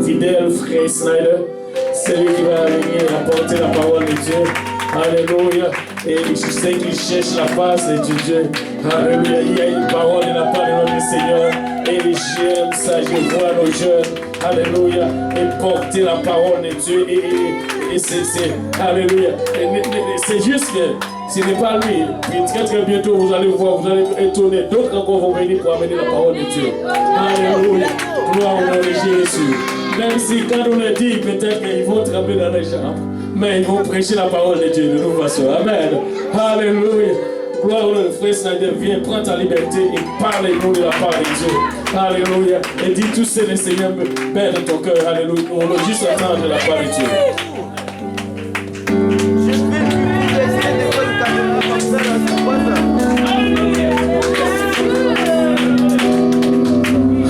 fidèle frère Snyder. C'est lui qui va venir apporter la parole de Dieu. Alléluia. Et je sais qu'il cherche la face de Dieu. Alléluia. Il y a une parole de la part de notre Seigneur. Et j'aime ça, je vois nos jeunes. Alléluia. Et porter la parole de Dieu. Et c'est. Alléluia. C'est juste que ce n'est pas lui. Puis très très bientôt, vous allez voir, vous allez étonner. D'autres encore vont venir pour amener la parole de Dieu. Alléluia. Gloire au nom de Jésus. Même si quand on le dit, peut-être qu'ils vont trembler dans les jambes, mais ils vont prêcher la parole de Dieu de toute façon. Amen. Alléluia. Gloire au nom de frère Snyder. Viens, prends ta liberté et parle-nous de la part de Dieu. Alléluia. Et dis tout ce que le Seigneur me met dans ton cœur. Alléluia. On veut juste entendre la part de Dieu.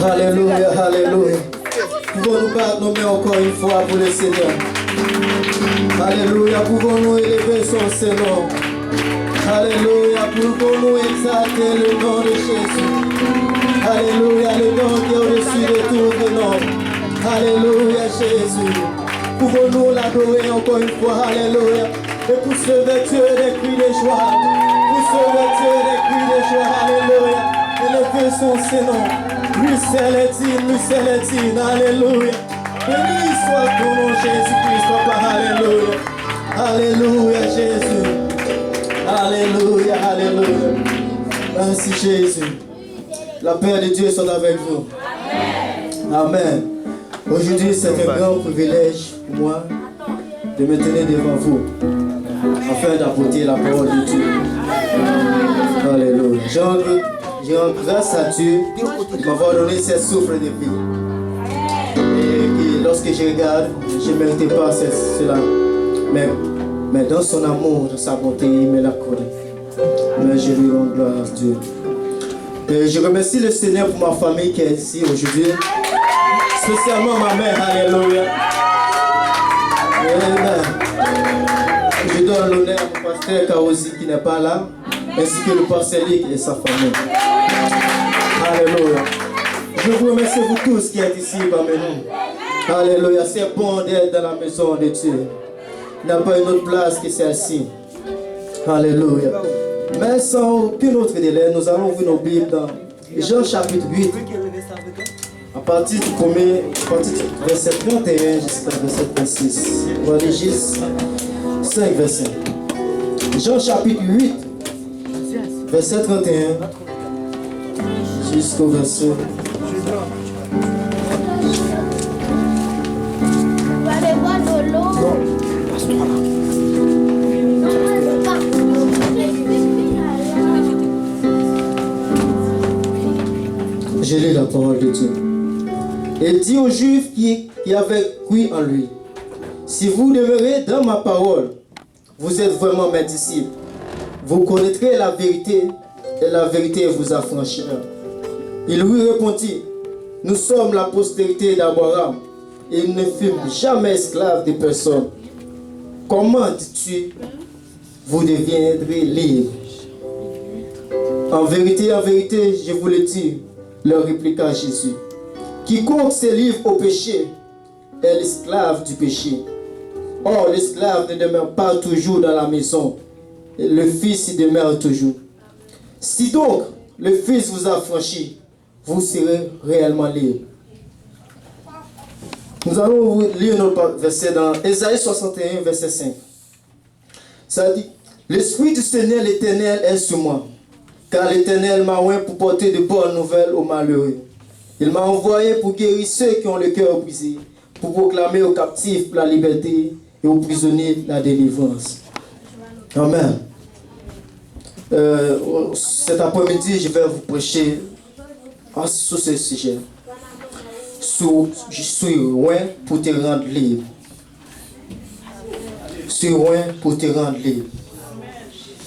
Alléluia, alléluia. Pouvons-nous battre nos mains encore une fois pour le Seigneur. Alléluia, pouvons-nous élever son Seigneur. Alléluia, pouvons-nous exalter le nom de Jésus. Alléluia, le nom qui est au-dessus de tout le nom. Alléluia, Jésus. Pouvons-nous l'adorer encore une fois. Alléluia. Et pour ce Dieu des cris de joie. Pour ce Dieu des cris de joie. Alléluia. Élevez son Seigneur. Lui seul est digne, alléluia. Béni soit ton nom, Jésus-Christ, Papa, alléluia. Alléluia, Jésus. Alléluia, alléluia. Merci, Jésus. La paix de Dieu soit avec vous. Amen. Aujourd'hui, c'est un grand privilège pour moi de me tenir devant vous afin d'apporter la parole de Dieu. Alléluia. Je rends grâce à Dieu de m'avoir donné ce souffle de vie. Et lorsque je regarde, je ne méritais pas cela. Mais dans son amour, dans sa bonté, il me l'accorde. Mais je lui rends gloire à Dieu. Et je remercie le Seigneur pour ma famille qui est ici aujourd'hui. Spécialement ma mère, alléluia. Amen. Je donne l'honneur au pasteur Kaosi qui n'est pas là, ainsi que le pasteur Lick et sa famille. Alléluia. Je vous remercie vous tous qui êtes ici parmi nous. Alléluia. C'est bon d'être dans la maison de Dieu. Il n'y a pas une autre place que celle-ci. Alléluia. Mais sans aucun autre délai, nous allons ouvrir nos Bibles dans Jean chapitre 8. À partir du verset 31 jusqu'à verset 26. On va lire juste 5 versets. Jean chapitre 8, verset 31 jusqu'au verset. Je lis la parole de Dieu. Il dit aux Juifs qui avaient cru en lui: si vous demeurez dans ma parole, vous êtes vraiment mes disciples. Vous connaîtrez la vérité et la vérité vous affranchira. Il lui répondit: nous sommes la postérité d'Abraham et nous ne fûmes jamais esclaves de personne. Comment dis-tu, vous deviendrez libres? En vérité, je vous le dis, leur répliqua Jésus, quiconque se livre au péché est l'esclave du péché. Or, l'esclave ne demeure pas toujours dans la maison, et le Fils y demeure toujours. Si donc le Fils vous a franchi, vous serez réellement libre. Nous allons lire notre verset dans Ésaïe 61, verset 5. Ça dit: l'Esprit du Seigneur l'Éternel est sur moi, car l'Éternel m'a oint pour porter de bonnes nouvelles aux malheureux. Il m'a envoyé pour guérir ceux qui ont le cœur brisé, pour proclamer aux captifs la liberté et aux prisonniers la délivrance. Amen. Cet après-midi, je vais vous prêcher sur ce sujet. Je suis loin pour te rendre libre. Je suis loin pour te rendre libre.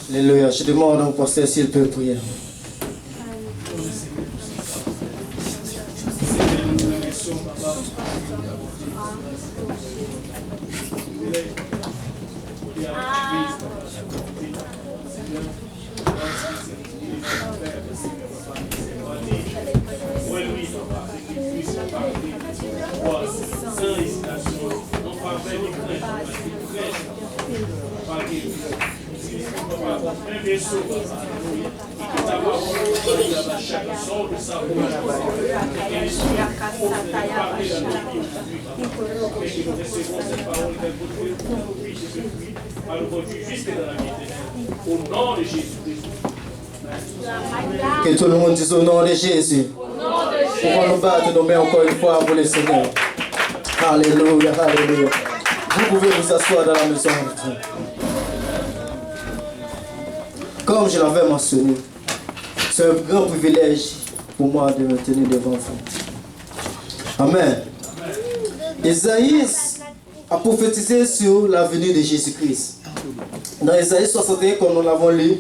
Alléluia. Je demande au pasteur s'il peut prier. Que tout le monde dise au nom de Jésus. Pourquoi nous battre nos mains encore une fois pour le Seigneur. Alléluia, alléluia. Vous pouvez vous asseoir dans la maison de Dieu. Comme je l'avais mentionné, c'est un grand privilège pour moi de me tenir devant vous. Amen. Isaïe a prophétisé sur la venue de Jésus-Christ. Dans Isaïe 61, comme nous l'avons lu,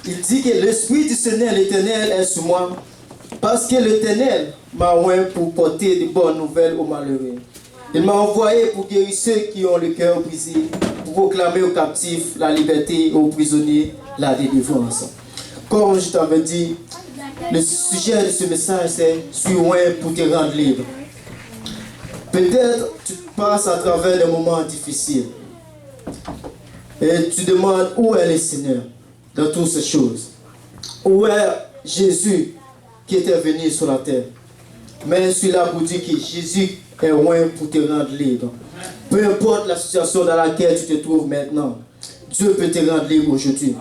il dit que l'Esprit du Seigneur l'Éternel est sur moi, parce que l'Éternel m'a oint pour porter de bonnes nouvelles aux malheureux. Il m'a envoyé pour guérir ceux qui ont le cœur brisé, pour proclamer aux captifs la liberté, aux prisonniers la délivrance. Comme je t'avais dit, le sujet de ce message c'est « Suis oint pour te rendre libre ». Peut-être tu passes à travers des moments difficiles et tu demandes où est le Seigneur dans toutes ces choses. Où est Jésus qui était venu sur la terre? Mais je suis là pour dire que Jésus est loin pour te rendre libre. Peu importe la situation dans laquelle tu te trouves maintenant, Dieu peut te rendre libre aujourd'hui.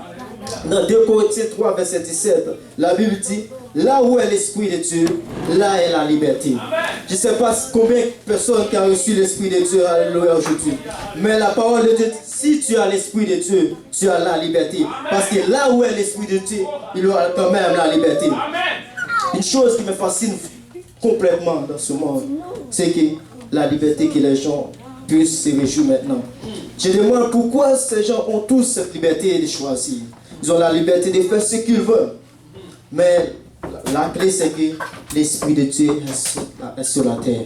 Dans 2 Corinthiens 3, verset 17, la Bible dit, là où est l'Esprit de Dieu, là est la liberté. Je ne sais pas combien de personnes qui ont reçu l'Esprit de Dieu, alléluia, aujourd'hui. Mais la parole de Dieu, si tu as l'Esprit de Dieu, tu as la liberté. Parce que là où est l'Esprit de Dieu, il y aura quand même la liberté. Une chose qui me fascine complètement dans ce monde, c'est que la liberté que les gens puissent se réjouir maintenant. Je demande pourquoi ces gens ont tous cette liberté de choisir. Ils ont la liberté de faire ce qu'ils veulent. Mais la clé, c'est que l'Esprit de Dieu est sur la terre.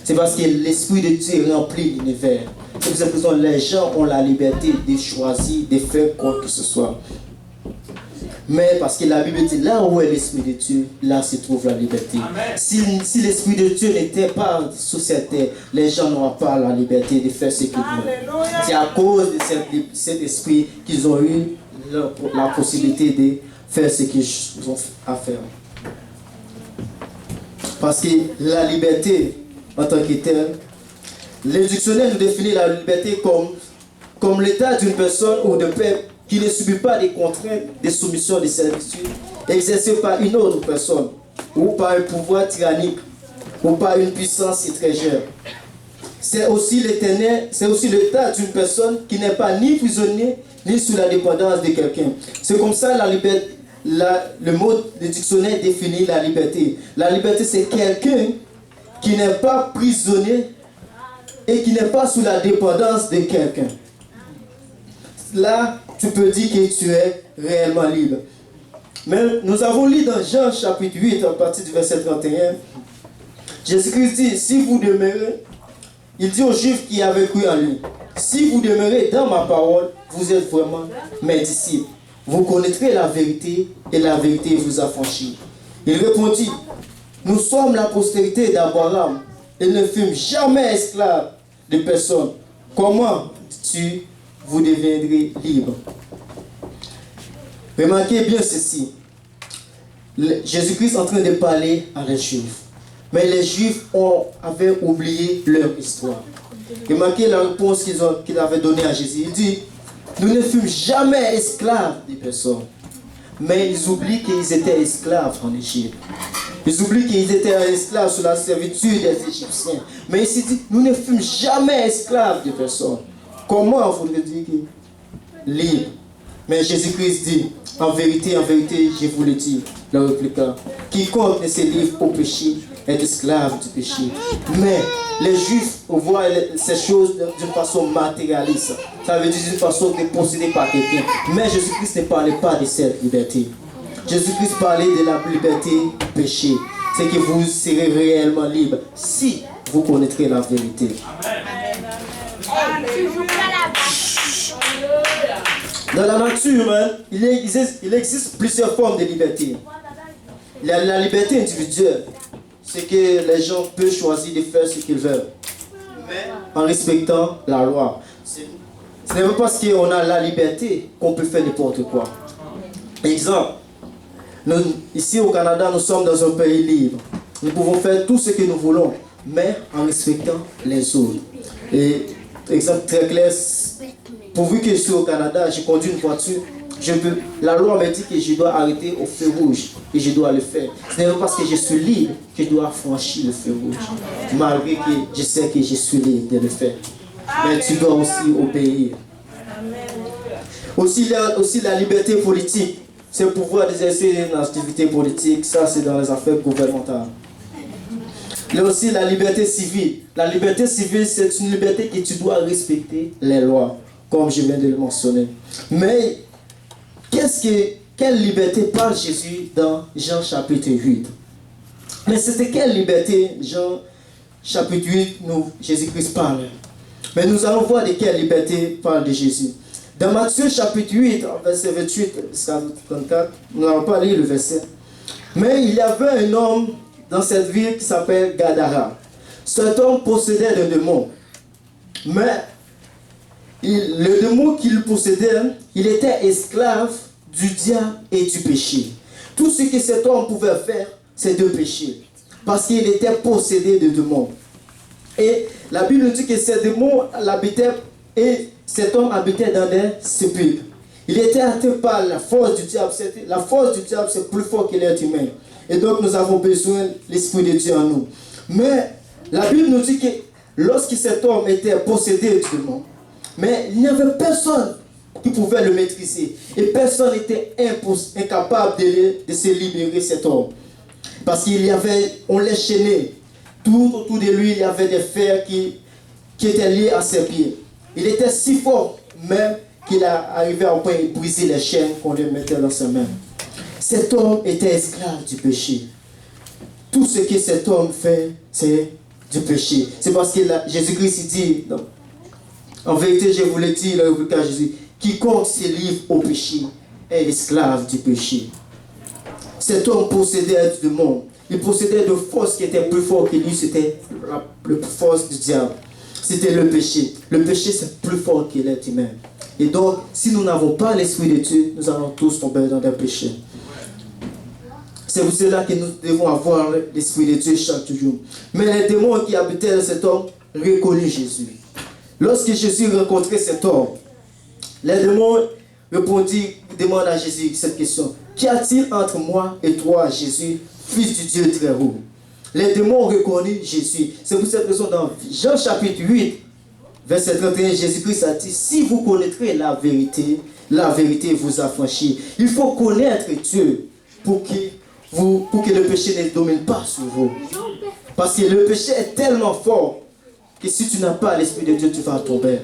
C'est parce que l'Esprit de Dieu remplit l'univers. C'est pour cette raison que les gens ont la liberté de choisir, de faire quoi que ce soit. Mais parce que la Bible dit, là où est l'Esprit de Dieu, là se trouve la liberté. Si l'Esprit de Dieu n'était pas sur cette terre, les gens n'auraient pas la liberté de faire ce qu'ils veulent. C'est à cause de cet esprit qu'ils ont eu la possibilité de faire ce qu'ils ont à faire. Parce que la liberté, en tant que telle, le dictionnaire nous définit la liberté comme l'état d'une personne ou d'un peuple qui ne subit pas des contraintes de soumission de servitude exercées par une autre personne, ou par un pouvoir tyrannique, ou par une puissance étrangère. C'est aussi l'état d'une personne qui n'est pas ni prisonnier, ni sous la dépendance de quelqu'un. C'est comme ça le mot du dictionnaire définit la liberté. La liberté, c'est quelqu'un qui n'est pas prisonnier et qui n'est pas sous la dépendance de quelqu'un. Là, tu peux dire que tu es réellement libre. Mais nous avons lu dans Jean chapitre 8, à partir du verset 31, Jésus-Christ dit, si vous demeurez, il dit aux Juifs qui avaient cru en lui, si vous demeurez dans ma parole, vous êtes vraiment mes disciples. Vous connaîtrez la vérité et la vérité vous affranchit. Il répondit, nous sommes la postérité d'Abraham et ne fûmes jamais esclaves de personne. Comment dis-tu, vous deviendrez libres? Remarquez bien ceci. Jésus-Christ est en train de parler à les Juifs. Mais les Juifs avaient oublié leur histoire. Remarquez la réponse qu'ils avaient donnée à Jésus. Il dit, nous ne fûmes jamais esclaves des personnes. Mais ils oublient qu'ils étaient esclaves en Égypte. Ils oublient qu'ils étaient esclaves sous la servitude des Égyptiens. Mais ici dit, nous ne fûmes jamais esclaves des personnes. Comment vous le dites? Libre. Mais Jésus-Christ dit, en vérité, je vous le dis, le répliqua, quiconque ne se livre au péché est esclave du péché. Mais les Juifs voient ces choses d'une façon matérialiste. Ça veut dire d'une façon de posséder par quelqu'un. Mais Jésus-Christ ne parlait pas de cette liberté. Jésus-Christ parlait de la liberté du péché. C'est que vous serez réellement libre si vous connaîtrez la vérité. Dans la nature, il existe plusieurs formes de liberté. Il y a la liberté individuelle. C'est que les gens peuvent choisir de faire ce qu'ils veulent, mais en respectant la loi. Ce n'est pas parce qu'on a la liberté qu'on peut faire n'importe quoi. Exemple, nous, ici au Canada, nous sommes dans un pays libre. Nous pouvons faire tout ce que nous voulons, mais en respectant les autres. Et exemple très clair, pourvu que je suis au Canada, je conduis une voiture, la loi me dit que je dois arrêter au feu rouge et je dois le faire. Ce n'est pas parce que je suis libre que je dois franchir le feu rouge, malgré que je sais que je suis libre de le faire. Mais tu dois aussi obéir. Aussi, il y a aussi la liberté politique. C'est le pouvoir d'exercer une activité politique, ça c'est dans les affaires gouvernementales. Il y a aussi la liberté civile. La liberté civile, c'est une liberté que tu dois respecter les lois, comme je viens de le mentionner. Mais, quelle liberté parle Jésus dans Jean chapitre 8? Mais c'était quelle liberté Jean chapitre 8, Jésus-Christ parle? Mais nous allons voir de quelle liberté parle de Jésus. Dans Matthieu chapitre 8, verset 28 jusqu'à 34, nous n'allons pas lire le verset. Mais il y avait un homme dans cette ville qui s'appelle Gadara. Cet homme possédait le démon. Mais le démon qu'il possédait, il était esclave du diable et du péché. Tout ce que cet homme pouvait faire, c'est de pécher. Parce qu'il était possédé de démons. Et la Bible dit que ces démons l'habitaient et cet homme habitait dans des sépulcres. Il était atteint par la force du diable. La force du diable, c'est plus fort que l'être humain. Et donc, nous avons besoin de l'Esprit de Dieu en nous. Mais la Bible nous dit que lorsque cet homme était possédé du démon, mais il n'y avait personne qui pouvait le maîtriser. Et personne n'était incapable de se libérer cet homme. Parce on l'enchaînait. Tout autour de lui, il y avait des fers qui étaient liés à ses pieds. Il était si fort même qu'il arrivait au point de briser les chaînes qu'on lui mettait dans ses mains. Cet homme était esclave du péché. Tout ce que cet homme fait, c'est du péché. C'est parce que Jésus-Christ dit, non, en vérité, je vous le dis, il répliqua à Jésus, quiconque se livre au péché est esclave du péché. Cet homme possédait du démon. Il possédait de forces qui étaient plus fortes que lui, c'était la force du diable. C'était le péché. Le péché, c'est plus fort que l'être humain. Et donc, si nous n'avons pas l'Esprit de Dieu, nous allons tous tomber dans des péchés. C'est pour cela que nous devons avoir l'Esprit de Dieu chaque jour. Mais les démons qui habitaient dans cet homme reconnurent Jésus. Lorsque Jésus rencontrait cet homme, les démons demandent à Jésus cette question. Qu'y a-t-il entre moi et toi, Jésus, Fils du Dieu très haut? Les démons ont reconnu Jésus. C'est pour cette raison dans Jean chapitre 8, verset 31, Jésus-Christ a dit, si vous connaîtrez la vérité vous affranchit. Il faut connaître Dieu pour que le péché ne domine pas sur vous. Parce que le péché est tellement fort que si tu n'as pas l'Esprit de Dieu, tu vas tomber.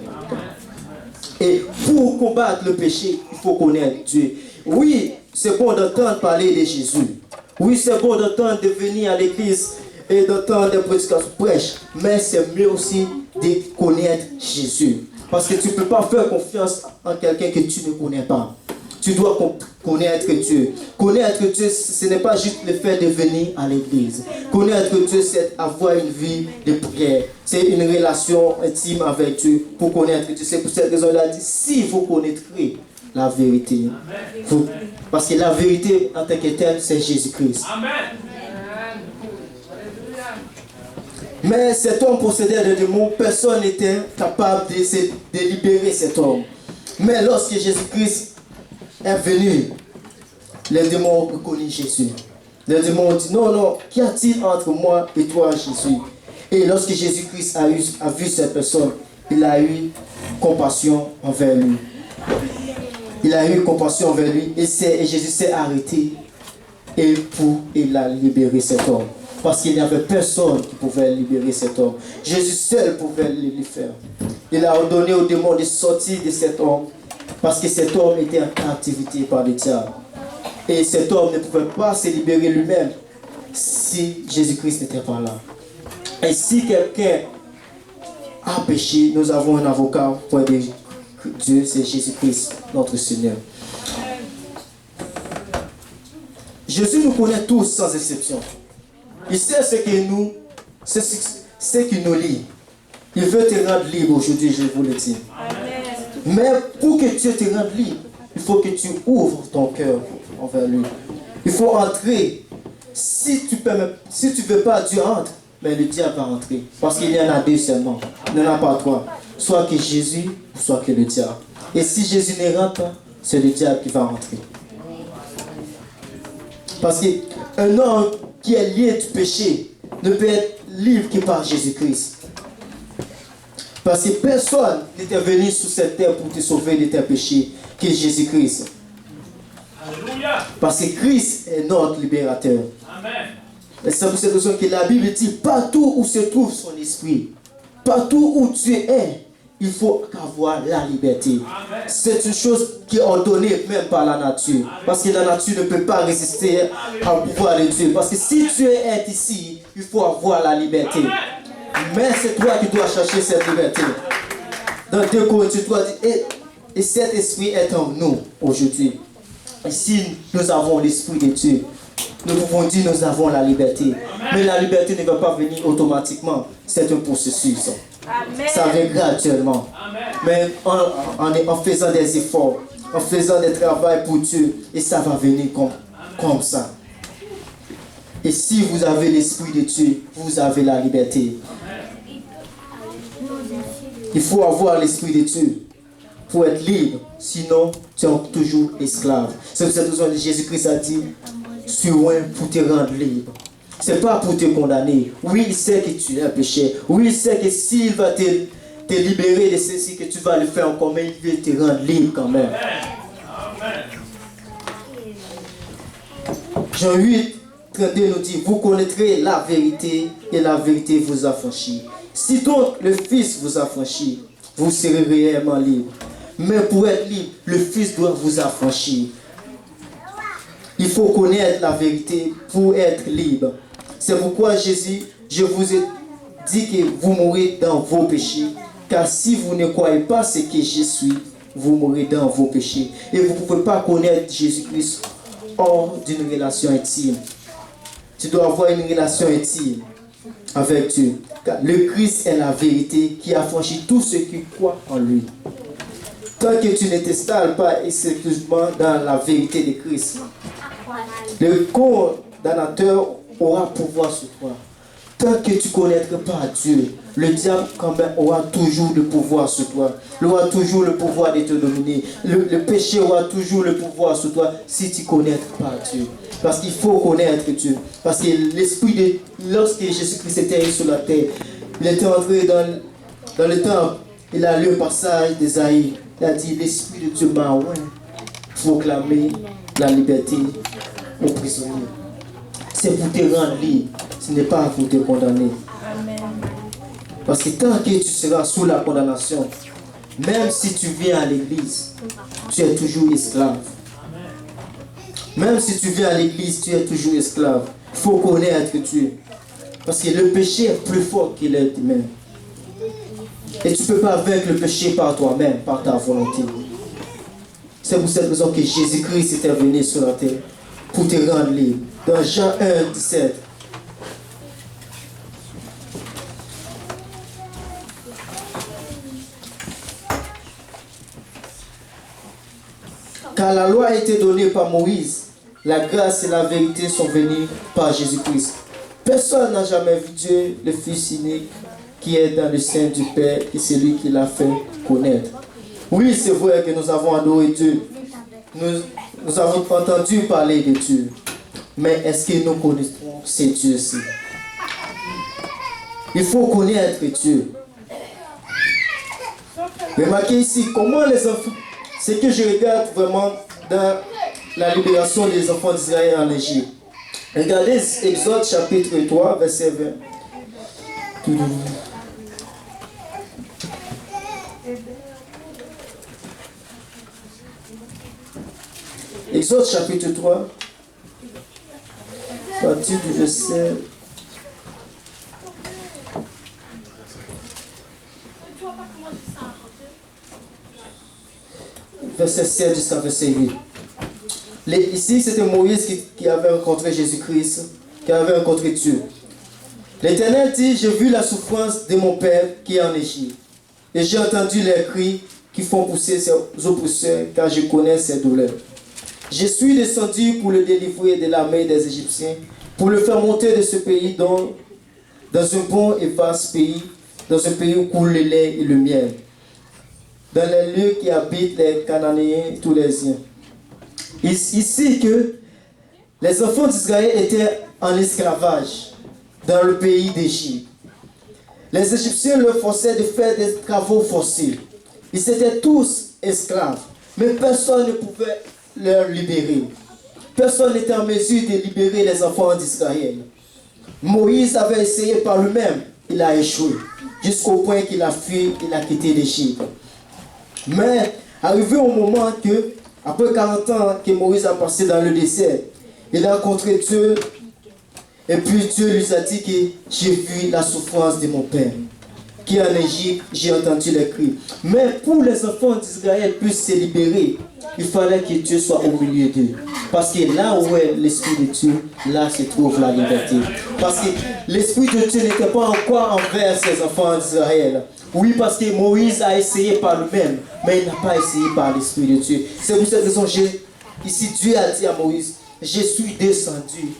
Et pour combattre le péché, il faut connaître Dieu. Oui, c'est bon d'entendre parler de Jésus. Oui, c'est bon d'entendre de venir à l'église et d'entendre des prédications prêches. Mais c'est mieux aussi de connaître Jésus. Parce que tu ne peux pas faire confiance en quelqu'un que tu ne connais pas. Tu dois connaître Dieu. Connaître Dieu, ce n'est pas juste le fait de venir à l'église. Connaître Dieu, c'est avoir une vie de prière. C'est une relation intime avec Dieu pour connaître Dieu. C'est pour cette raison qu'il a dit, si vous connaîtrez la vérité. Parce que la vérité en tant que telle, c'est Jésus-Christ. Amen. Mais cet homme possédait des démons, personne n'était capable de libérer cet homme. Mais lorsque Jésus-Christ est venu, les démons ont reconnu Jésus. Les démons ont dit, non, qu'y a-t-il entre moi et toi, Jésus? Et lorsque Jésus-Christ a vu cette personne, il a eu compassion envers lui. Il a eu compassion envers lui et Jésus s'est arrêté et il a libéré cet homme. Parce qu'il n'y avait personne qui pouvait libérer cet homme. Jésus seul pouvait le faire. Il a ordonné aux démons de sortir de cet homme parce que cet homme était en captivité par le diable. Et cet homme ne pouvait pas se libérer lui-même si Jésus-Christ n'était pas là. Et si quelqu'un a péché, nous avons un avocat auprès de Dieu, c'est Jésus-Christ, notre Seigneur. Jésus nous connaît tous sans exception. Il sait ce qui nous lie. Il veut te rendre libre aujourd'hui, je vous le dis. Amen. Mais pour que Dieu te rende libre, il faut que tu ouvres ton cœur envers lui. Il faut entrer. Si tu ne veux pas, Dieu entre, mais le diable va entrer. Parce qu'il y en a deux seulement. Il n'y en a pas trois. Soit que Jésus, soit que le diable. Et si Jésus ne rentre pas, c'est le diable qui va entrer. Parce qu'un homme qui est lié du péché ne peut être libre que par Jésus-Christ. Parce que personne n'était venu sur cette terre pour te sauver de tes péchés que Jésus-Christ. Parce que Christ est notre libérateur. Amen. Et c'est pour cette raison que la Bible dit, partout où se trouve son esprit, partout où tu es, il faut avoir la liberté. C'est une chose qui est ordonnée même par la nature. Amen. Parce que la nature ne peut pas résister au pouvoir de Dieu. Parce que si Dieu est ici, il faut avoir la liberté. Amen. Mais c'est toi qui dois chercher cette liberté. Dans 2 Corinthiens 3, et cet esprit est en nous aujourd'hui. Et si nous avons l'esprit de Dieu, nous pouvons dire nous avons la liberté. Amen. Mais la liberté ne va pas venir automatiquement. C'est un processus. Amen. Ça vient graduellement. Amen. Mais en faisant des efforts, en faisant des travaux pour Dieu, et ça va venir comme ça. Et si vous avez l'esprit de Dieu, vous avez la liberté. Il faut avoir l'esprit de Dieu pour être libre. Sinon, tu es toujours esclave. C'est pour cette raison que Jésus-Christ a dit, suis loin pour te rendre libre. Ce n'est pas pour te condamner. Oui, il sait que tu es un péché. Oui, il sait que s'il va te libérer de ceci, que tu vas le faire encore, mais il veut te rendre libre quand même. Jean 8, 32 nous dit, vous connaîtrez la vérité et la vérité vous affranchit. Si donc le Fils vous affranchit, vous serez réellement libre. Mais pour être libre, le Fils doit vous affranchir. Il faut connaître la vérité pour être libre. C'est pourquoi Jésus, je vous ai dit que vous mourrez dans vos péchés. Car si vous ne croyez pas ce que je suis, vous mourrez dans vos péchés. Et vous ne pouvez pas connaître Jésus-Christ hors d'une relation intime. Tu dois avoir une relation intime avec Dieu. Car le Christ est la vérité qui affranchit tous ceux qui croient en lui. Tant que tu ne t'installes pas exclusivement dans la vérité de Christ, le condamnateur aura pouvoir sur toi. Tant que tu ne connaîtras pas Dieu, le diable quand même aura toujours le pouvoir sur toi. Il aura toujours le pouvoir de te dominer. Le péché aura toujours le pouvoir sur toi si tu ne connais pas Dieu. Parce qu'il faut connaître Dieu. Parce que l'esprit de... Lorsque Jésus-Christ était sur la terre, il était entré dans le temple. Il a lu le passage d'Ésaïe. Il a dit, l'esprit de Dieu m'a proclamé la liberté aux prisonniers. C'est pour te rendre libre. Ce n'est pas pour te condamner. Amen. Parce que tant que tu seras sous la condamnation, même si tu viens à l'église, tu es toujours esclave. Même si tu viens à l'église, tu es toujours esclave. Il faut connaître Dieu. Parce que le péché est plus fort que l'être humain. Et tu ne peux pas vaincre le péché par toi-même, par ta volonté. C'est pour cette raison que Jésus-Christ était venu sur la terre pour te rendre libre. Dans Jean 1, 17. Car la loi a été donnée par Moïse, la grâce et la vérité sont venues par Jésus-Christ. Personne n'a jamais vu Dieu, le Fils unique, qui est dans le sein du Père, et c'est lui qui l'a fait connaître. Oui, c'est vrai que nous avons adoré Dieu. Nous avons entendu parler de Dieu. Mais est-ce que nous connaissons ce Dieu-ci? Il faut connaître Dieu. Remarquez ici, comment les enfants... Ce que je regarde vraiment dans la libération des enfants d'Israël en Égypte. Regardez Exode chapitre 3, verset 20. Exode chapitre 3, à partir du verset... Verset 7 jusqu'à verset 8. Ici, c'était Moïse qui avait rencontré Jésus-Christ, qui avait rencontré Dieu. L'Éternel dit, j'ai vu la souffrance de mon père qui est en Égypte, et j'ai entendu les cris qui font pousser ses oppresseurs, car je connais ses douleurs. Je suis descendu pour le délivrer de la main des Égyptiens, pour le faire monter de ce pays dans un bon et vaste pays, dans un pays où coule le lait et le miel, dans les lieux qui habitent les Cananéens, tous les siens. Ici que les enfants d'Israël étaient en esclavage dans le pays d'Égypte. Les Égyptiens leur forçaient de faire des travaux forcés. Ils étaient tous esclaves, mais personne ne pouvait leur libérer. Personne n'était en mesure de libérer les enfants d'Israël. Moïse avait essayé par lui-même, il a échoué, jusqu'au point qu'il a fui, il a quitté l'Égypte. Mais arrivé au moment que, après 40 ans que Moïse a passé dans le désert, il a rencontré Dieu, et puis Dieu lui a dit que j'ai vu la souffrance de mon père, qui en Égypte, j'ai entendu les cris. Mais pour les enfants d'Israël puissent se libérer, il fallait que Dieu soit au milieu d'eux. Parce que là où est l'Esprit de Dieu, là se trouve la liberté. Parce que l'Esprit de Dieu n'était pas encore envers ses enfants d'Israël. Oui, parce que Moïse a essayé par lui-même, mais il n'a pas essayé par l'Esprit de Dieu. C'est pour cette raison que ici Dieu a dit à Moïse, je suis descendu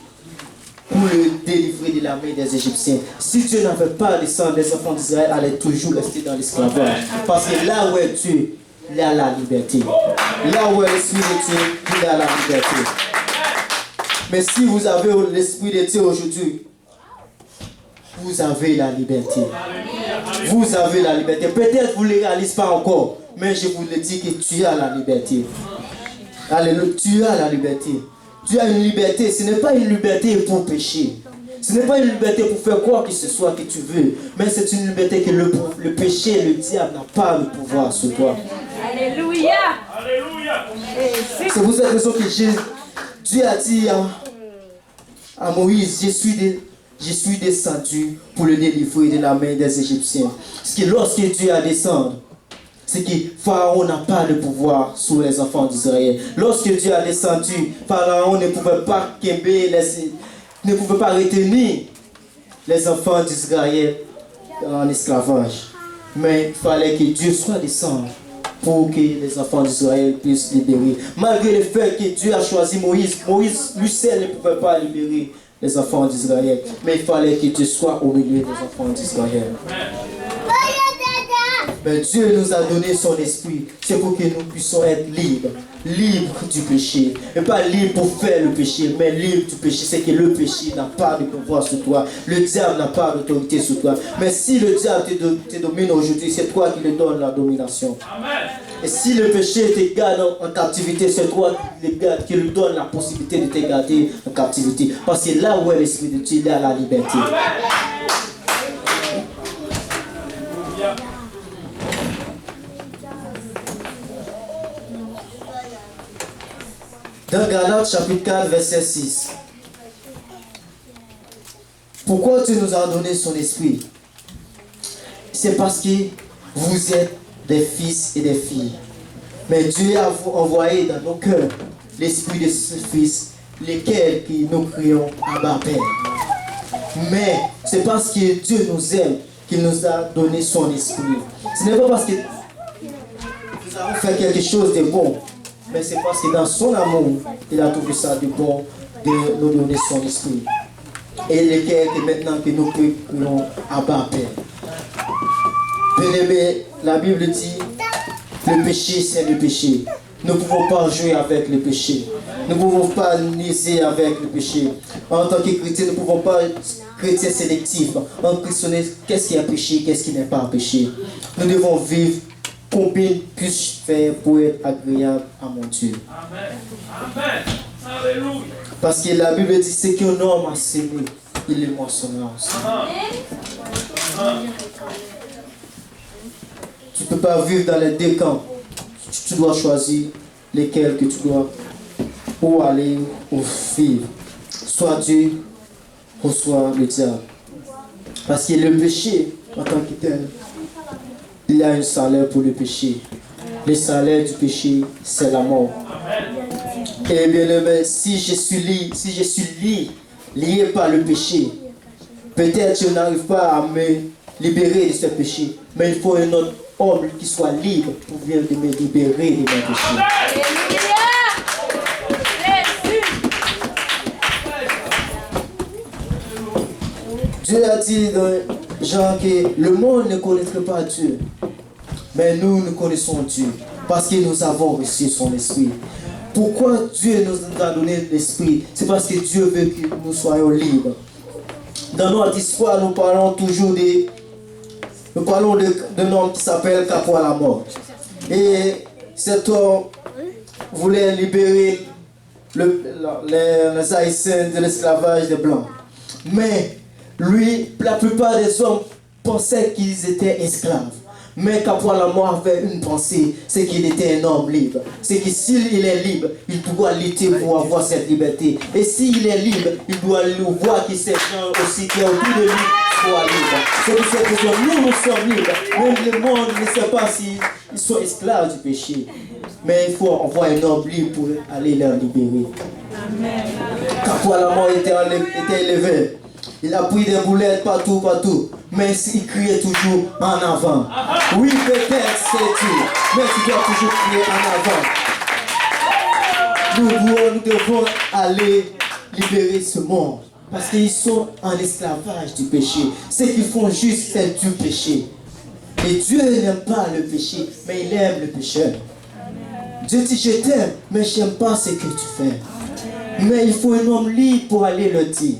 pour le délivrer de la main des Égyptiens. Si Dieu n'avait pas descendu, les enfants d'Israël allaient toujours rester dans l'esclavage. Parce que là où est Dieu, il y a la liberté. Là où est l'Esprit de Dieu, il y a la liberté. Mais si vous avez l'Esprit de Dieu aujourd'hui, vous avez la liberté. Vous avez la liberté. Peut-être vous ne le réalisez pas encore, mais je vous le dis que tu as la liberté. Alléluia, tu as la liberté. Tu as une liberté. Ce n'est pas une liberté pour pécher. Ce n'est pas une liberté pour faire quoi que ce soit que tu veux. Mais c'est une liberté que le péché, le diable n'a pas le pouvoir sur toi. Alléluia. C'est pour cette raison que Dieu a dit à Moïse, je suis descendu pour le délivrer de la main des Égyptiens. Parce que lorsque Dieu a descendu, c'est que Pharaon n'a pas de pouvoir sur les enfants d'Israël. Lorsque Dieu a descendu, Pharaon ne pouvait pas ne pouvait pas retenir les enfants d'Israël en esclavage. Mais il fallait que Dieu soit descendu pour que les enfants d'Israël puissent libérer. Malgré le fait que Dieu a choisi Moïse, Moïse lui seul ne pouvait pas libérer les enfants d'Israël. Mais il fallait que Dieu soit au milieu des enfants d'Israël. Mais Dieu nous a donné son esprit. C'est pour que nous puissions être libres. Libres du péché. Et pas libres pour faire le péché, mais libres du péché. C'est que le péché n'a pas de pouvoir sur toi. Le diable n'a pas d'autorité sur toi. Mais si le diable te domine aujourd'hui, c'est toi qui lui donnes la domination. Amen. Et si le péché te garde en captivité, c'est toi qui lui donne la possibilité de te garder en captivité. Parce que là où est l'esprit de Dieu, il y a la liberté. Amen. Dans Galates chapitre 4, verset 6. Pourquoi Dieu nous a donné son esprit? C'est parce que vous êtes des fils et des filles. Mais Dieu a envoyé dans nos cœurs l'esprit de ce fils, lesquels nous crions Abba Père. Mais c'est parce que Dieu nous aime qu'il nous a donné son esprit. Ce n'est pas parce que nous avons fait quelque chose de bon, mais c'est parce que dans son amour, il a trouvé ça de bon de nous donner son esprit. Et lesquels que maintenant que nous prions Abba Père. Bien-aimé, la Bible dit, le péché c'est le péché. Nous ne pouvons pas jouer avec le péché. Nous ne pouvons pas niaiser avec le péché. En tant que chrétien, nous ne pouvons pas être chrétiens sélectifs. En questionner qu'est-ce qui est péché, qu'est-ce qui n'est pas péché. Nous devons vivre combien puis-je faire pour être agréable à mon Dieu. Amen. Amen. Alléluia. Parce que la Bible dit, c'est qu'un homme a semé, il le moissonnera aussi. Tu ne peux pas vivre dans les deux camps. Tu dois choisir lesquels que tu dois ou aller ou vivre. Soit Dieu ou soit le diable. Parce que le péché, en tant que tel, il y a un salaire pour le péché. Le salaire du péché, c'est la mort. Et bien aimé, si je suis lié par le péché, peut-être je n'arrive pas à me libérer de ce péché. Mais il faut un autre homme qui soit libre pour venir de me libérer de mes péchés. Dieu a dit dans Jean que le monde ne connaîtrait pas Dieu, mais nous connaissons Dieu parce que nous avons reçu son esprit. Pourquoi Dieu nous a donné l'esprit? C'est parce que Dieu veut que nous soyons libres. Dans notre histoire, nous parlons toujours d'un homme qui s'appelle Capois la mort. Et cet homme voulait libérer les Haïtiens de l'esclavage des Blancs. Mais lui, la plupart des hommes pensaient qu'ils étaient esclaves. Mais Capois la mort avait une pensée, c'est qu'il était un homme libre. C'est que s'il est libre, il doit lutter pour avoir cette liberté. Et s'il est libre, il doit voir que ces gens aussi qui sont autour de lui soient libres. C'est pour cette raison nous sommes libres. Même le monde ne sait pas s'ils sont esclaves du péché. Mais il faut envoyer un homme libre pour aller les libérer. Capois la mort était élevé. Il a pris des boulettes partout, mais il criait toujours en avant. Oui, peut-être c'est Dieu, mais tu dois toujours crier en avant. Nous devons aller libérer ce monde, parce qu'ils sont en esclavage du péché. Ceux qui font juste faire du péché. Et Dieu n'aime pas le péché, mais il aime le pécheur. Dieu dit, je t'aime, mais je n'aime pas ce que tu fais. Mais il faut un homme libre pour aller le dire.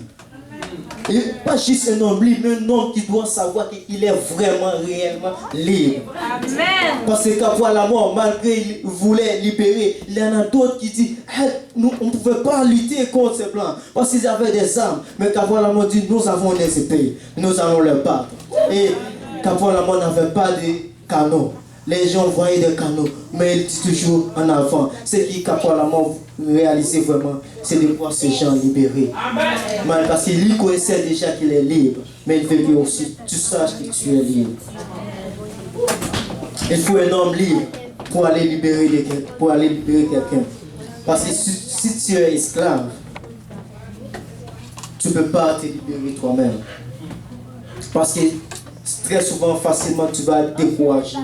Et pas juste un homme libre, mais un homme qui doit savoir qu'il est vraiment, réellement libre. Amen. Parce que Capois la mort, malgré qu'il voulait libérer, il y en a d'autres qui disent, nous, on ne pouvait pas lutter contre ces blancs, parce qu'ils avaient des armes. Mais Capois la mort dit, nous avons des épées, nous allons les battre. Et Capois la mort n'avait pas de canons. Les gens voyaient des canaux, mais il dit toujours en avant. Ce qui Capois la mort réalisait vraiment, c'est de voir ces gens libérés. Amen. Parce qu'il connaissait déjà qu'il est libre, mais il veut que aussi tu saches que tu es libre. Il faut un homme libre pour aller libérer quelqu'un. Parce que si tu es esclave, tu ne peux pas te libérer toi-même. Parce que très souvent, facilement, tu vas te décourager.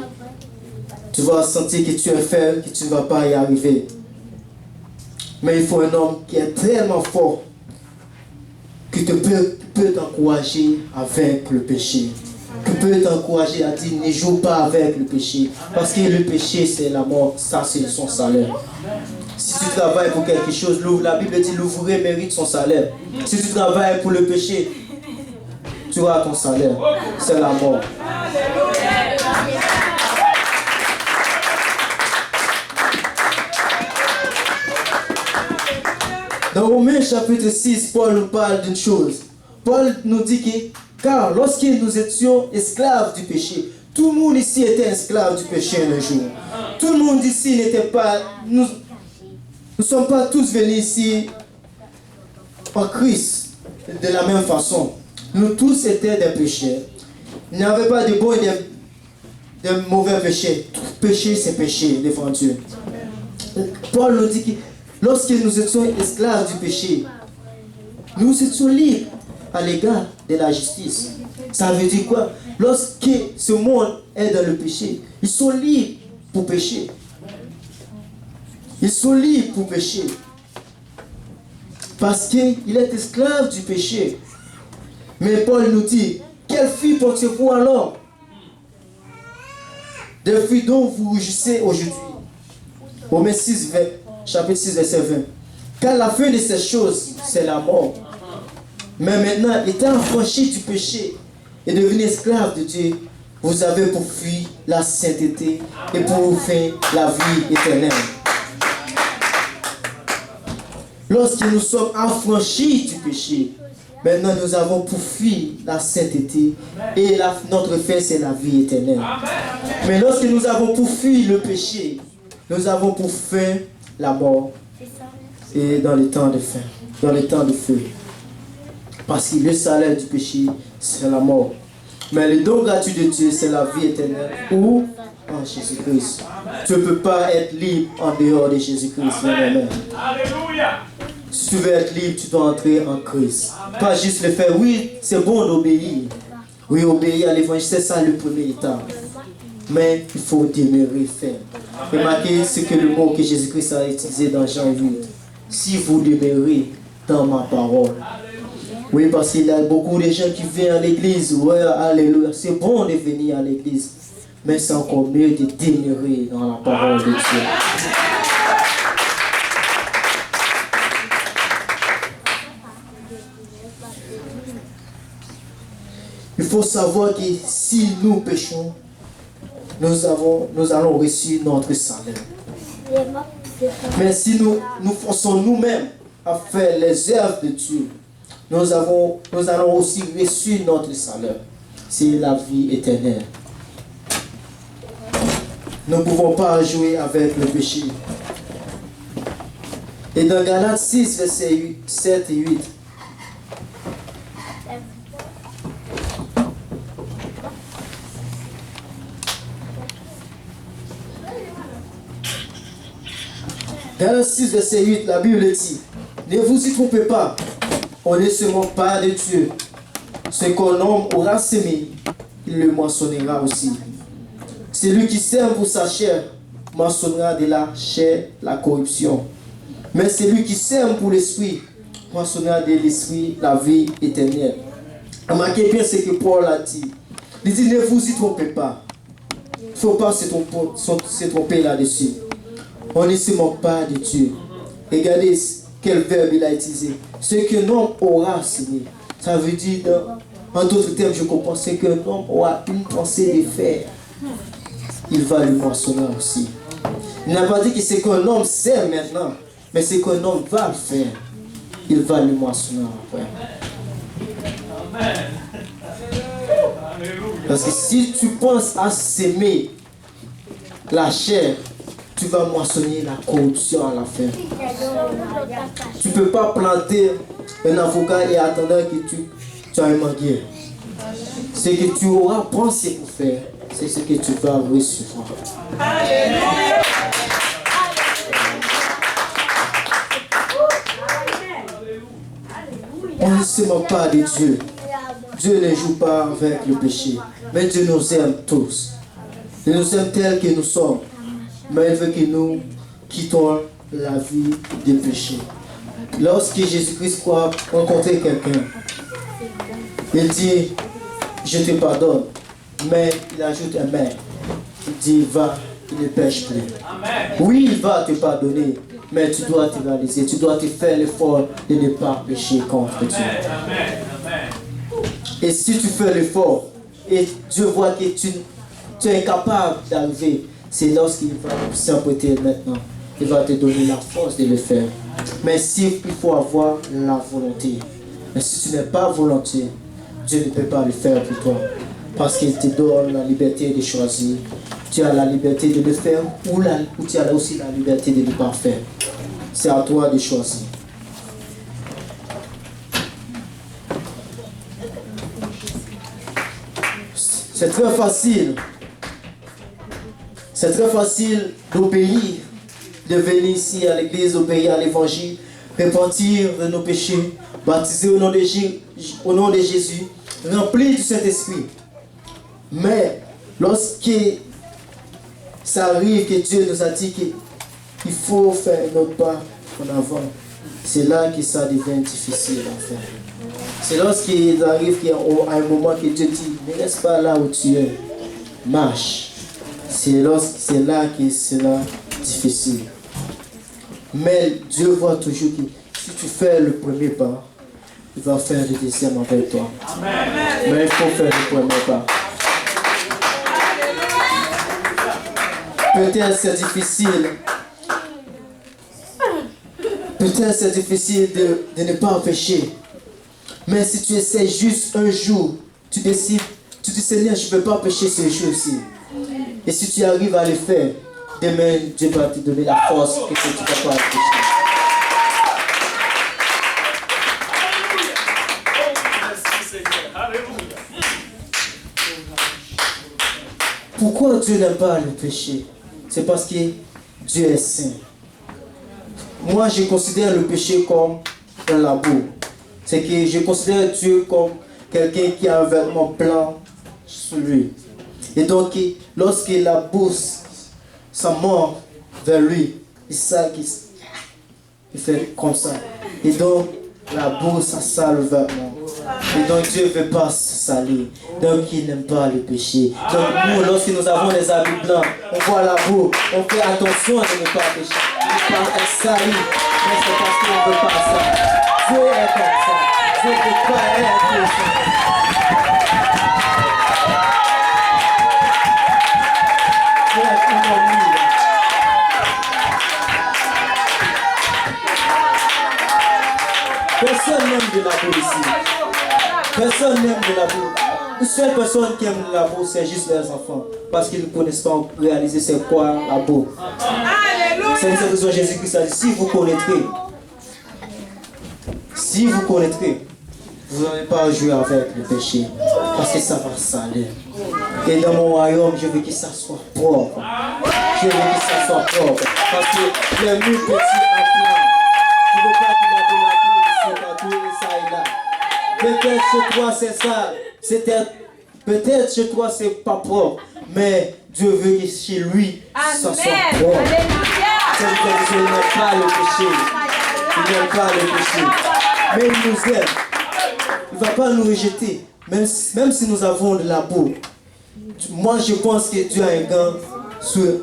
Tu vas sentir que tu es faible, que tu ne vas pas y arriver. Mais il faut un homme qui est tellement fort qui peut t'encourager à vaincre le péché. Qui peut t'encourager à dire ne joue pas avec le péché. Parce que le péché c'est la mort, ça c'est son salaire. Si tu travailles pour quelque chose, la Bible dit l'ouvrier mérite son salaire. Si tu travailles pour le péché, tu auras ton salaire. C'est la mort. Dans Romains chapitre 6, Paul nous parle d'une chose. Paul nous dit que, car lorsque nous étions esclaves du péché, tout le monde ici était esclave du péché un jour. Tout le monde ici n'était pas... Nous ne sommes pas tous venus ici en Christ de la même façon. Nous tous étions des pécheurs. Il n'y avait pas de bons et de mauvais péchés. Tout péché, c'est péché devant Dieu. Paul nous dit que lorsque nous étions esclaves du péché, nous étions libres à l'égard de la justice. Ça veut dire quoi? Lorsque ce monde est dans le péché, ils sont libres pour pécher. Ils sont libres pour pécher. Parce qu'il est esclave du péché. Mais Paul nous dit, quelle fruit portez-vous alors? Des fruits dont vous rougissez aujourd'hui. Romains 6, chapitre 6, verset 20. Car la fin de ces choses, c'est la mort. Mais maintenant, étant affranchis du péché et devenus esclaves de Dieu, vous avez pour fuir la sainteté et pour fin la vie éternelle. Lorsque nous sommes affranchis du péché, maintenant nous avons pour fuir la sainteté et notre fin c'est la vie éternelle. Mais lorsque nous avons pour fuir le péché, nous avons pour fin la mort et dans les temps de fin, dans les temps de feu. Parce que le salaire du péché, c'est la mort. Mais le don gratuit de Dieu, c'est la vie éternelle. Ou en Jésus-Christ. Tu ne peux pas être libre en dehors de Jésus-Christ. Alléluia. Si tu veux être libre, tu dois entrer en Christ. Pas juste le faire. Oui, c'est bon d'obéir. Oui, obéir à l'évangile, c'est ça le premier état. mais il faut demeurer ferme. Remarquez ce que le mot que Jésus-Christ a utilisé dans Jean 8. Si vous demeurez dans ma parole. Oui, parce qu'il y a beaucoup de gens qui viennent à l'église. Ouais, alléluia. C'est bon de venir à l'église. Mais c'est encore mieux de demeurer dans la parole de Dieu. Il faut savoir que si nous péchons, nous allons reçu notre salaire. Mais si nous forçons nous-mêmes à faire les œuvres de Dieu, nous allons aussi reçu notre salaire. C'est la vie éternelle. Nous ne pouvons pas jouer avec le péché. Et dans Galates 6, versets 7 et 8, Galates 6, verset 8, la Bible dit, ne vous y trompez pas, on ne se moque pas de Dieu. Ce qu'un homme aura semé, il le moissonnera aussi. Celui qui sème pour sa chair, moissonnera de la chair la corruption. Mais celui qui sème pour l'esprit, moissonnera de l'esprit la vie éternelle. Remarquez bien ce que Paul a dit. Il dit, ne vous y trompez pas. Il ne faut pas se tromper là-dessus. On ne se moque pas de Dieu. Regardez quel verbe il a utilisé. Ce qu'un homme aura semé. Ça veut dire, en d'autres termes, je comprends, c'est qu'un homme aura une pensée de faire. Il va le moissonner aussi. Il n'a pas dit que c'est qu'un homme sait maintenant, mais c'est qu'un homme va le faire. Il va le moissonner après. Parce que si tu penses à s'aimer la chair, tu vas moissonner la corruption à la fin. Tu ne peux pas planter un avocat et attendre que tu as un manguier. Ce que tu auras pensé pour faire, c'est ce que tu vas recevoir. Alléluia. On ne se moque pas de Dieu. Dieu ne joue pas avec le péché. Mais Dieu nous aime tous. Il nous aime tels que nous sommes. Mais il veut que nous quittons la vie de péché. Lorsque Jésus-Christ croit rencontrer quelqu'un, il dit, je te pardonne. Mais il ajoute un mais. Il dit, va, il ne pêche plus. Oui, il va te pardonner. Mais tu dois te réaliser, tu dois te faire l'effort de ne pas pécher contre Dieu. Et si tu fais l'effort, et Dieu voit que tu es incapable d'arriver, c'est lorsqu'il va s'apprêter maintenant. Il va te donner la force de le faire. Mais il faut avoir la volonté. Mais si tu n'es pas volonté, Dieu ne peut pas le faire pour toi. Parce qu'il te donne la liberté de choisir. Tu as la liberté de le faire ou tu as aussi la liberté de ne pas faire. C'est à toi de choisir. C'est très facile. C'est très facile d'obéir, de venir ici à l'église, obéir à l'évangile, repentir de nos péchés, baptiser au nom de Jésus, rempli du Saint-Esprit. Mais lorsque ça arrive que Dieu nous a dit qu'il faut faire notre pas en avant, c'est là que ça devient difficile à faire. C'est lorsqu'il arrive qu'à un moment que Dieu dit, ne reste pas là où tu es, marche. C'est là que c'est difficile. Mais Dieu voit toujours que si tu fais le premier pas, il va faire le deuxième avec toi. Amen. Mais il faut faire le premier pas. Peut-être c'est difficile. Peut-être c'est difficile de ne pas pécher. Mais si tu essaies juste un jour, tu décides, tu dis Seigneur, je ne peux pas pécher ce jour-ci. Et si tu arrives à le faire, demain, Dieu va te donner la force que tu ne peux pas pécher. Pourquoi Dieu n'aime pas le péché? C'est parce que Dieu est saint. Moi, je considère le péché comme un labo. C'est que je considère Dieu comme quelqu'un qui a un vêtement blanc sur lui. Et donc, lorsqu'il la pousse sa mort vers lui, c'est ça qu'il fait comme ça. Et donc, la boue, ça sale le vêtement. Et donc, Dieu ne veut pas se salir. Donc, il n'aime pas le péché. Donc, nous, lorsque nous avons les habits blancs, on voit la boue, on fait attention à ne pas pécher. Ne pas être sali. Mais c'est parce qu'on ne veut pas ça. Dieu est comme ça. Dieu ne veut pas être péché. Personne n'aime de la boue ici. Personne n'aime de la boue. Une seule personne qui aime de la boue, c'est juste les enfants. Parce qu'ils ne connaissent pas réaliser c'est quoi la boue. C'est pour cette raison que Jésus-Christ a dit, si vous connaîtrez, vous n'allez pas jouer avec le péché. Parce que ça va salir. Et dans mon royaume, je veux que ça soit propre. Je veux que ça soit propre. Parce que les murs petits en plein. Je ne veux pas qu'il y ait de la boue ici, partout, et ça et là. Peut-être chez toi c'est sale. Peut-être chez toi c'est pas propre. Mais Dieu veut que chez lui, ça soit propre. C'est pour ça qu'il n'aime pas le péché. Il n'aime pas le péché. Mais il nous aime. Il ne va pas nous rejeter. Même si nous avons de la boue. Moi je pense que Dieu a un gant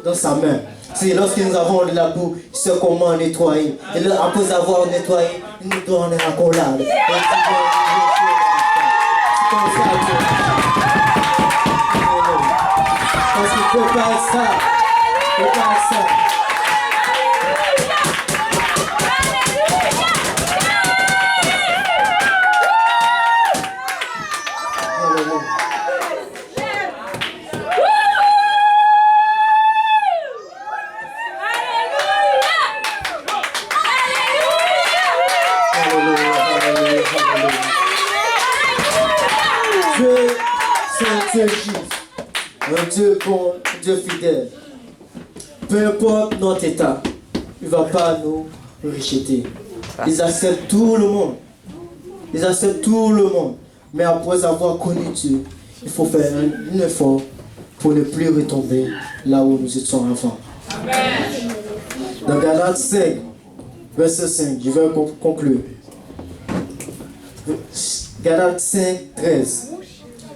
dans sa main. C'est lorsque nous avons de la boue, il sait comment nettoyer. Et là, après avoir nettoyé, il nous donne la collade. C'est comme ça. Parce qu'il ne peut pas être ça. Il ne peut pas être ça. Dieu juste, un Dieu bon, un Dieu fidèle. Peu importe notre état, il ne va pas nous rejeter. Ils acceptent tout le monde. Ils acceptent tout le monde. Mais après avoir connu Dieu, il faut faire un effort pour ne plus retomber là où nous étions avant. Dans Galates 5, verset 5, je vais conclure. Galates 5, 13.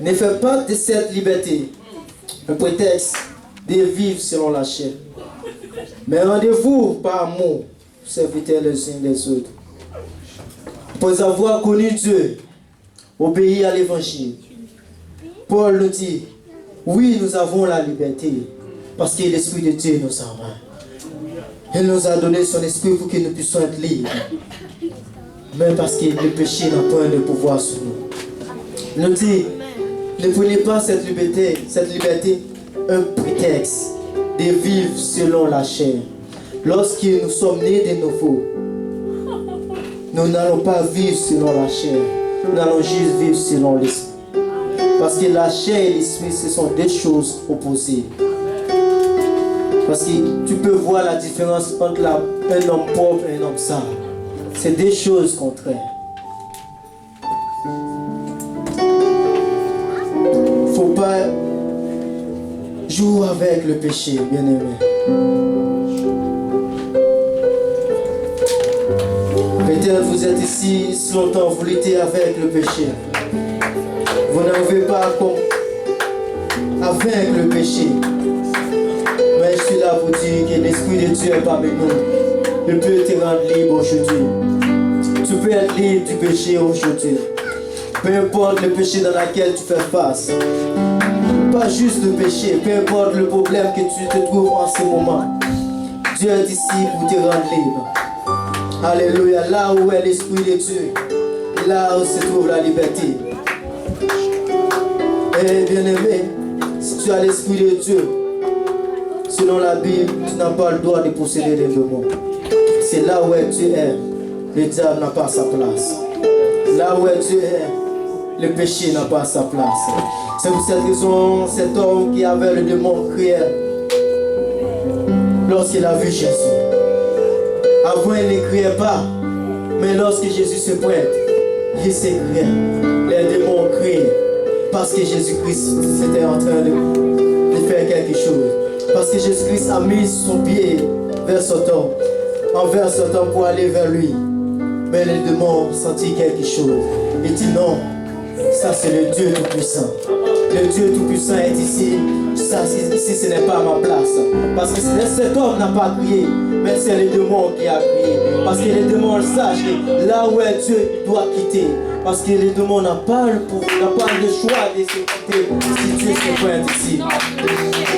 Ne faites pas de cette liberté un prétexte de vivre selon la chair. Mais rendez-vous par amour, servitez les uns les autres. Pour avoir connu Dieu, obéir à l'évangile. Paul nous dit, oui, nous avons la liberté, parce que l'Esprit de Dieu nous a rendu. Il nous a donné son esprit pour que nous puissions être libres. Même parce que le péché n'a pas de pouvoir sur nous. Il nous dit, ne prenez pas cette liberté un prétexte de vivre selon la chair. Lorsque nous sommes nés de nouveau, nous n'allons pas vivre selon la chair. Nous allons juste vivre selon l'esprit. Parce que la chair et l'esprit, ce sont deux choses opposées. Parce que tu peux voir la différence entre un homme pauvre et un homme sale. C'est deux choses contraires. Il ne faut pas jouer avec le péché, bien-aimé. Peut-être vous êtes ici si longtemps, vous luttez avec le péché. Vous n'arrivez pas avec le péché. Mais je suis là pour dire que l'Esprit de Dieu est parmi nous. Il peut te rendre libre aujourd'hui. Tu peux être libre du péché aujourd'hui. Peu importe le péché dans lequel tu fais face. Pas juste le péché, peu importe le problème que tu te trouves en ce moment. Dieu est ici pour te rendre libre. Alléluia. Là où est l'Esprit de Dieu, là où se trouve la liberté. Et bien aimé, si tu as l'Esprit de Dieu, selon la Bible, tu n'as pas le droit de posséder les démons. C'est là où Dieu est, le diable n'a pas sa place. Là où Dieu est, le péché n'a pas sa place. C'est pour cette raison, cet homme qui avait le démon criait lorsqu'il a vu Jésus. Avant, il ne criait pas, mais lorsque Jésus se pointe, il s'écriait. Les démons criaient parce que Jésus-Christ était en train de faire quelque chose. Parce que Jésus-Christ a mis son pied vers Satan, envers Satan pour aller vers lui. Mais les démons ont senti quelque chose. Il dit non, ça c'est le Dieu Tout-Puissant. Le Dieu Tout-Puissant est ici. Ça, ici, ce n'est pas ma place. Parce que cet homme n'a pas crié, mais c'est les démons qui a crié. Parce que les démons sachent que là où est Dieu, il doit quitter. Parce que les démons n'ont pas le choix de se quitter si Dieu se pointe ici.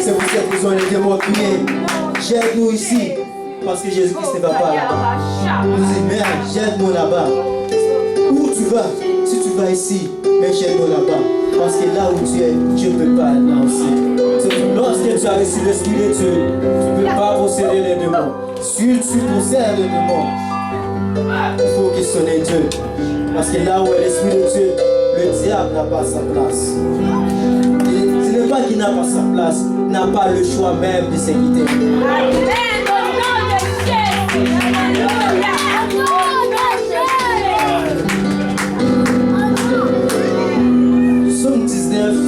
C'est pour cette raison que les démons crient. Jette-nous ici. Parce que Jésus-Christ ne va pas là-bas. Nous disons, merde, jette-nous là-bas. Où tu vas? Si tu vas ici, mais jette-nous là-bas. Parce que là où tu es, Dieu ne peut pas là aussi. Lorsque tu as reçu l'Esprit de Dieu, tu ne peux pas posséder les démons. Si tu possèdes les démons, il faut questionner Dieu. Parce que là où est l'Esprit de Dieu, le diable n'a pas sa place. Ce n'est pas qu'il n'a pas sa place, il n'a pas le choix même de se quitter. Amen.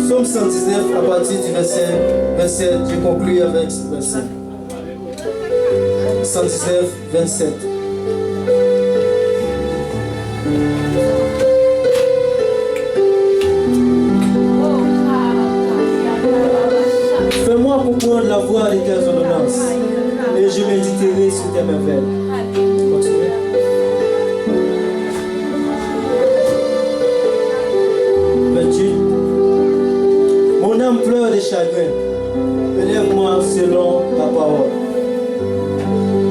Psaume 119, à partir du verset 27, je conclue avec ce verset. 119, 27. Fais-moi comprendre la voie de tes ordonnances, et je méditerai sur tes merveilles. Continuez. Mon âme pleure de chagrin. Élève-moi selon ta parole.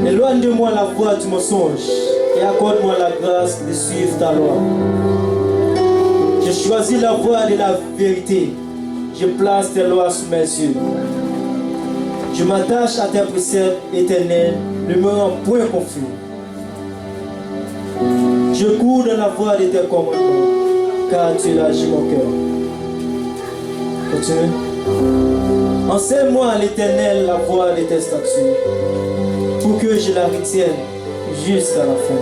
Éloigne de moi la voie du mensonge et accorde-moi la grâce de suivre ta loi. Je choisis la voie de la vérité. Je place tes lois sous mes yeux. Je m'attache à tes préceptes éternels, ne me rends point confus. Je cours dans la voie de tes commandements, car tu agis mon cœur. Continue. Enseigne-moi à l'Éternel la voie de tes statuts, pour que je la retienne jusqu'à la fin.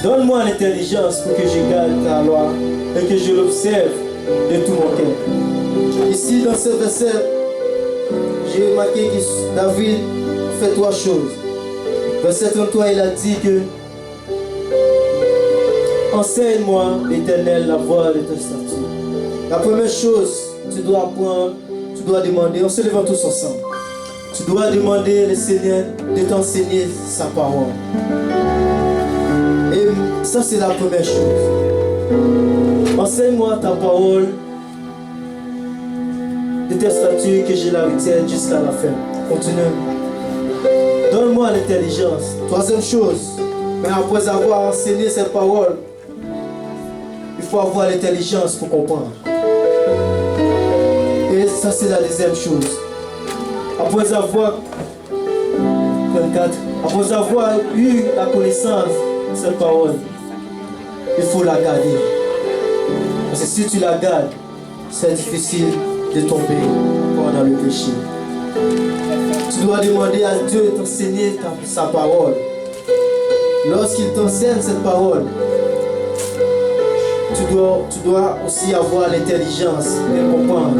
Donne-moi l'intelligence pour que je garde ta loi et que je l'observe de tout mon cœur. Ici, dans ce verset, j'ai remarqué que David fait trois choses. Verset 33, il a dit que enseigne-moi, l'Éternel, la voie de tes statuts. La première chose, tu dois apprendre, tu dois demander, on se lève tous ensemble. Tu dois demander au Seigneur de t'enseigner sa parole. Et ça, c'est la première chose. Enseigne-moi ta parole de tes statuts que je la retienne jusqu'à la fin. Continue. Donne-moi l'intelligence. Troisième chose, mais après avoir enseigné cette parole, il faut avoir l'intelligence pour comprendre. Et ça, c'est la deuxième chose. Après avoir eu la connaissance de cette parole, il faut la garder. Parce que si tu la gardes, c'est difficile de tomber dans le péché. Tu dois demander à Dieu de t'enseigner sa parole. Lorsqu'il t'enseigne cette parole, tu dois aussi avoir l'intelligence de comprendre.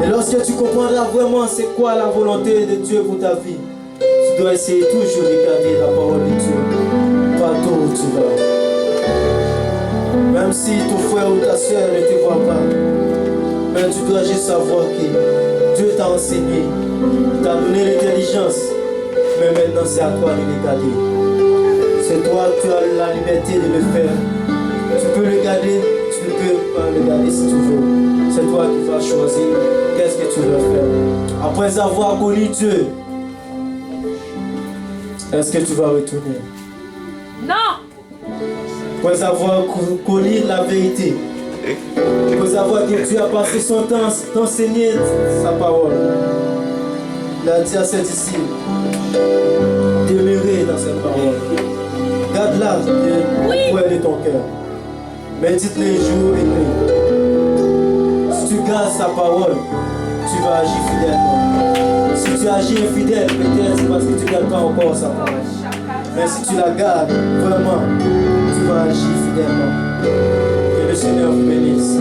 Et lorsque tu comprendras vraiment c'est quoi la volonté de Dieu pour ta vie, tu dois essayer toujours de garder la parole de Dieu partout où tu vas. Même si ton frère ou ta soeur ne te voit pas, mais tu dois juste savoir que Dieu t'a enseigné, t'a donné l'intelligence, mais maintenant c'est à toi de le garder. C'est toi, tu as la liberté de le faire. Tu peux le garder, tu ne peux pas le garder si tu veux. C'est toi qui vas choisir qu'est-ce que tu veux faire. Après avoir connu Dieu, est-ce que tu vas retourner? Non! Après avoir connu la vérité, après avoir que Dieu a passé son temps t'enseigner sa parole, il a dit à ses disciples, demeurer dans cette parole. Garde-la au coin de ton cœur. Médite-les jour et nuit. Si tu gardes sa parole, tu vas agir fidèlement. Si tu agis infidèle, peut-être c'est parce que tu ne gardes pas encore sa parole. Mais si tu la gardes, vraiment, tu vas agir fidèlement. Que le Seigneur vous bénisse.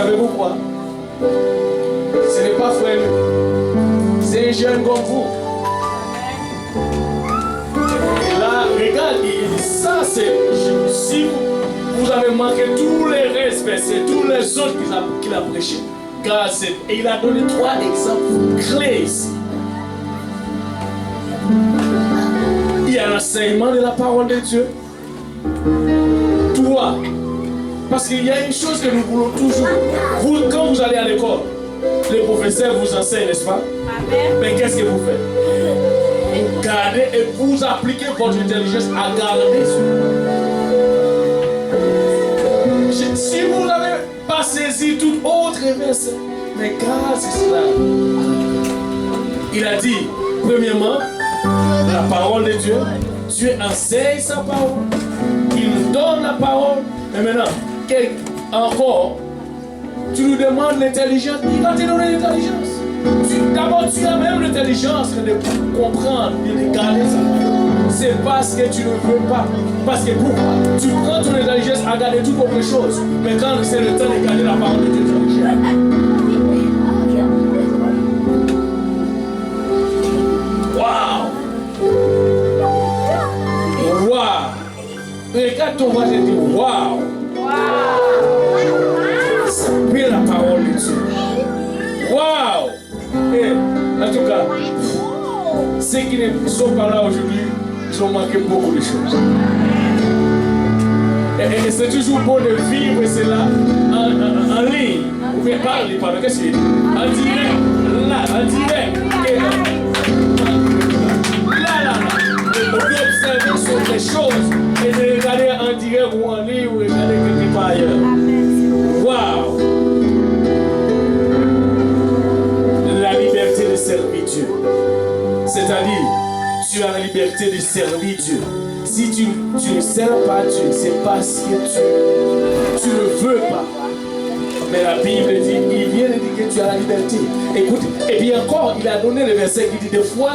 savez pourquoi? Ce n'est pas frère. C'est un jeune comme vous. Et là, regarde, ça c'est... Si vous avez manqué tous les respects, c'est tous les autres qu'il a prêché. Et il a donné 3 exemples clés ici. Il y a l'enseignement de la parole de Dieu. 3. Parce qu'il y a une chose que nous voulons toujours. Quand vous allez à l'école, les professeurs vous enseignent, n'est-ce pas? Mais qu'est-ce que vous faites? Vous gardez et vous appliquez votre intelligence à garder. Si vous n'avez pas saisi tout autre verset, mais grâce à cela, il a dit, premièrement, la parole de Dieu, Dieu enseigne sa parole, il nous donne la parole, et maintenant, encore, tu nous demandes l'intelligence, il va te donner l'intelligence. D'abord, tu as même l'intelligence de comprendre, de garder sa parole. C'est parce que tu ne veux pas. Parce que pourquoi? Tu prends ton intelligence à garder toute autre chose. Mais quand c'est le temps de garder la parole de Dieu, tu rejette. Waouh! Waouh! Regarde ton voisin et dis waouh! Ça fait la parole de Dieu. Waouh! Et en tout cas, ceux qui ne sont pas là aujourd'hui, ils ont manqué beaucoup de choses. Et c'est toujours bon de vivre cela en ligne. Vous pouvez parler, pardon, qu'est-ce que c'est? En direct, là, en direct. Là. Vous pouvez observer sur les choses et de regarder en direct ou en ligne ou regarder quelque part ailleurs. Waouh! La liberté de servir Dieu. C'est-à-dire, tu as la liberté de servir Dieu. Si tu ne sers pas Dieu, c'est parce que tu ne veux pas. Mais la Bible dit, il vient de dire que tu as la liberté. Écoute, et puis encore, il a donné le verset qui dit des fois,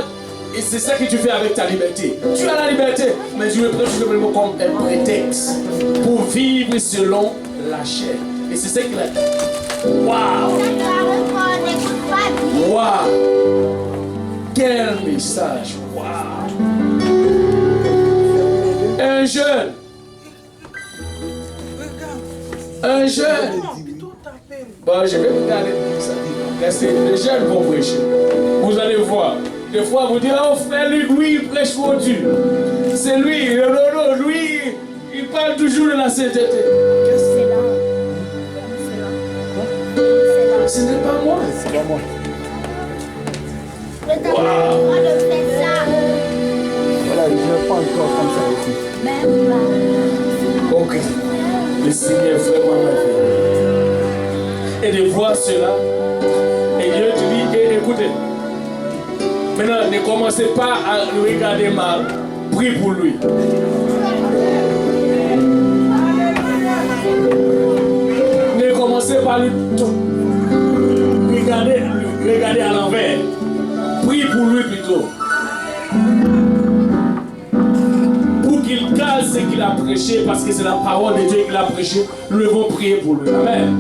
et c'est ça que tu fais avec ta liberté. Tu as la liberté, mais tu le prends simplement comme un prétexte pour vivre selon la chair. Et c'est ça qu'il a dit. Waouh! Waouh! Quel message! Waouh! Un jeune! Bon, je vais regarder ça. Les jeunes vont prêcher. Vous allez voir. Des fois, vous direz, oh frère, lui, il prêche pour Dieu. C'est lui. Non, lui, il parle toujours de la sainteté. Qu'est-ce que c'est là? Ce n'est pas moi. C'est pas moi. Wow. Voilà, je ne vais pas encore comme ça aussi. Ok. Le Seigneur est vraiment merveilleux. Et de voir cela, et Dieu te dit, écoutez, maintenant ne commencez pas à le regarder mal, prie pour lui. Ne commencez pas à lui regarder à l'envers. Prie pour lui plutôt. Pour qu'il cale ce qu'il a prêché, parce que c'est la parole de Dieu qu'il a prêché, nous devons prier pour lui. Amen.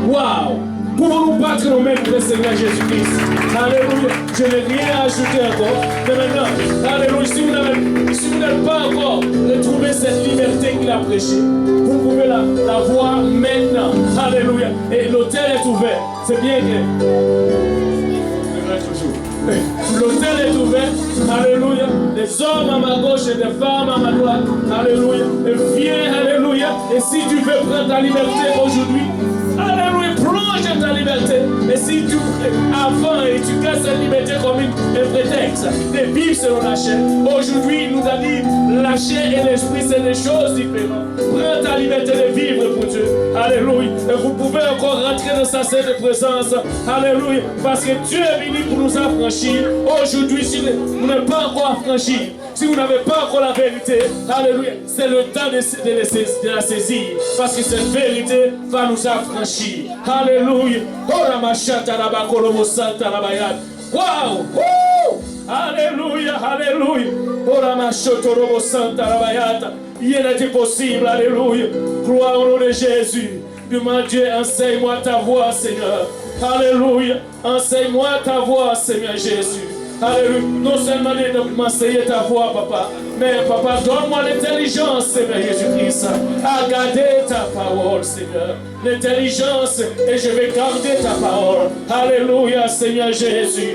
Waouh! Pouvons-nous battre nos mains pour le Seigneur Jésus-Christ? Alléluia! Je n'ai rien à ajouter encore. Mais maintenant, alléluia, si vous n'avez pas encore retrouvé cette liberté qu'il a prêchée, vous pouvez la voir maintenant. Alléluia! Et l'autel est ouvert. C'est bien que... L'autel est ouvert, alléluia. Les hommes à ma gauche et les femmes à ma droite, alléluia. Et viens, alléluia. Et si tu veux prendre ta liberté aujourd'hui, alléluia, plonge ta liberté. Et si tu avant et tu casses cette liberté comme un prétexte de vivre selon la chair, aujourd'hui il nous a dit la chair et l'esprit c'est des choses différentes. Prends ta liberté de vivre pour Dieu, alléluia. Et vous pouvez encore rentrer dans sa sainte présence, alléluia, parce que Dieu est venu pour nous affranchir. Aujourd'hui, si vous n'êtes pas encore affranchi, si vous n'avez pas encore la vérité, alléluia, c'est le temps de la saisir, parce que cette vérité va nous affranchir. Alléluia. Waouh! Alléluia, alléluia. Il est possible, alléluia. Gloire au nom de Jésus. Demande Dieu, enseigne-moi ta voix, Seigneur. Alléluia. Enseigne-moi ta voix, Seigneur Jésus. Alléluia. Non seulement de m'enseigner ta voix, papa, mais papa, donne-moi l'intelligence, Seigneur Jésus-Christ, à garder ta parole, Seigneur. L'intelligence, et je vais garder ta parole. Alléluia, Seigneur Jésus.